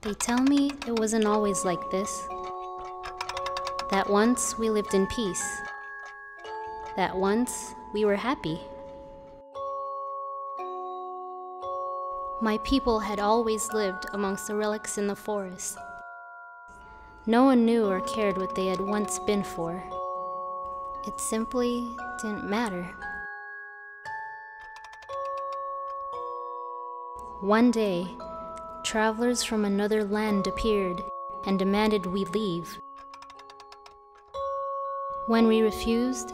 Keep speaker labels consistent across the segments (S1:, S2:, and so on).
S1: They tell me it wasn't always like this. That once we lived in peace. That once we were happy. My people had always lived amongst the relics in the forest. No one knew or cared what they had once been for. It simply didn't matter. One day, travelers from another land appeared and demanded we leave. When we refused,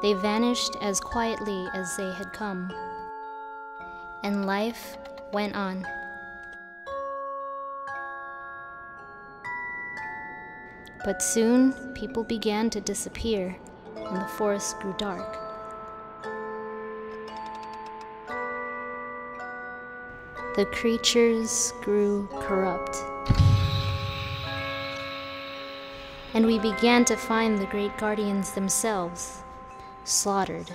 S1: they vanished as quietly as they had come. And life went on. But soon, people began to disappear, and the forest grew dark. The creatures grew corrupt. And we began to find the great guardians themselves, slaughtered.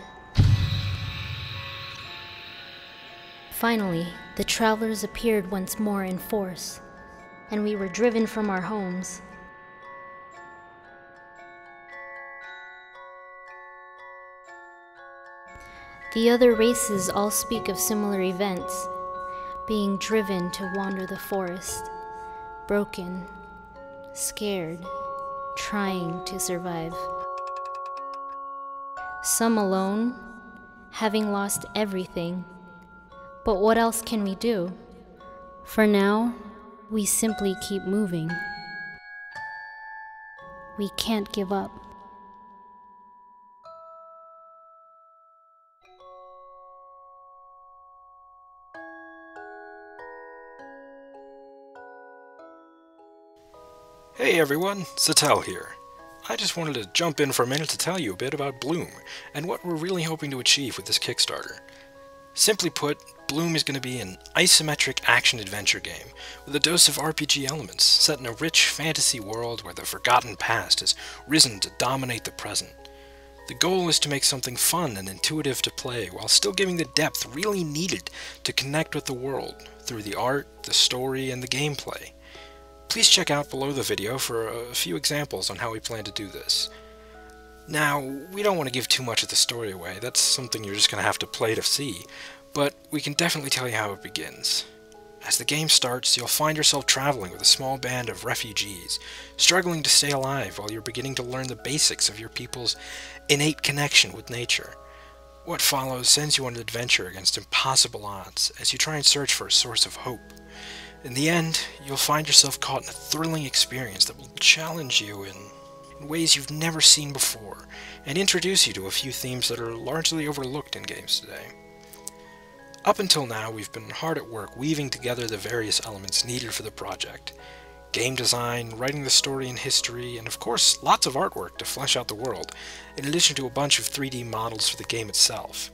S1: Finally, the travelers appeared once more in force, and we were driven from our homes. The other races all speak of similar events, being driven to wander the forest, broken, scared, trying to survive. Some alone, having lost everything. But what else can we do? For now, we simply keep moving. We can't give up.
S2: Hey everyone, Satel here. I just wanted to jump in for a minute to tell you a bit about Bloom and what we're really hoping to achieve with this Kickstarter. Simply put, Bloom is going to be an isometric action-adventure game with a dose of RPG elements set in a rich fantasy world where the forgotten past has risen to dominate the present. The goal is to make something fun and intuitive to play while still giving the depth really needed to connect with the world through the art, the story, and the gameplay. Please check out below the video for a few examples on how we plan to do this. Now, we don't want to give too much of the story away, that's something you're just going to have to play to see, but we can definitely tell you how it begins. As the game starts, you'll find yourself traveling with a small band of refugees, struggling to stay alive while you're beginning to learn the basics of your people's innate connection with nature. What follows sends you on an adventure against impossible odds as you try and search for a source of hope. In the end, you'll find yourself caught in a thrilling experience that will challenge you in ways you've never seen before, and introduce you to a few themes that are largely overlooked in games today. Up until now, we've been hard at work weaving together the various elements needed for the project. Game design, writing the story and history, and of course, lots of artwork to flesh out the world, in addition to a bunch of 3D models for the game itself.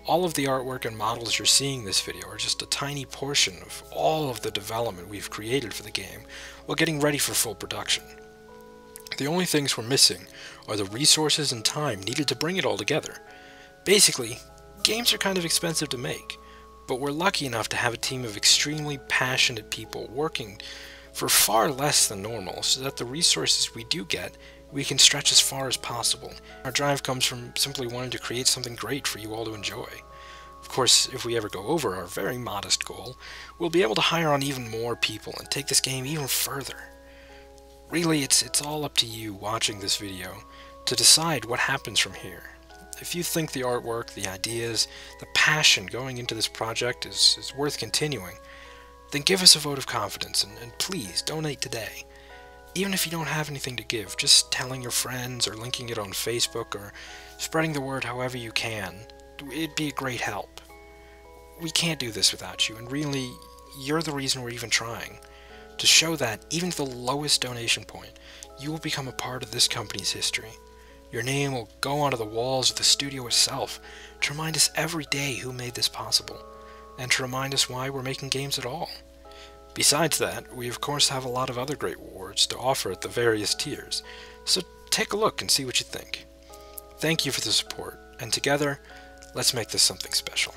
S2: All of the artwork and models you're seeing in this video are just a tiny portion of all of the development we've created for the game while getting ready for full production. The only things we're missing are the resources and time needed to bring it all together. Basically, games are kind of expensive to make, but we're lucky enough to have a team of extremely passionate people working for far less than normal so that the resources we do get we can stretch as far as possible. Our drive comes from simply wanting to create something great for you all to enjoy. Of course, if we ever go over our very modest goal, we'll be able to hire on even more people and take this game even further. Really, it's all up to you watching this video to decide what happens from here. If you think the artwork, the ideas, the passion going into this project is worth continuing, then give us a vote of confidence and please donate today. Even if you don't have anything to give, just telling your friends or linking it on Facebook or spreading the word however you can, it'd be a great help. We can't do this without you, and really, you're the reason we're even trying. To show that, even at the lowest donation point, you will become a part of this company's history. Your name will go onto the walls of the studio itself to remind us every day who made this possible, and to remind us why we're making games at all. Besides that, we of course have a lot of other great rewards to offer at the various tiers, so take a look and see what you think. Thank you for the support, and together, let's make this something special.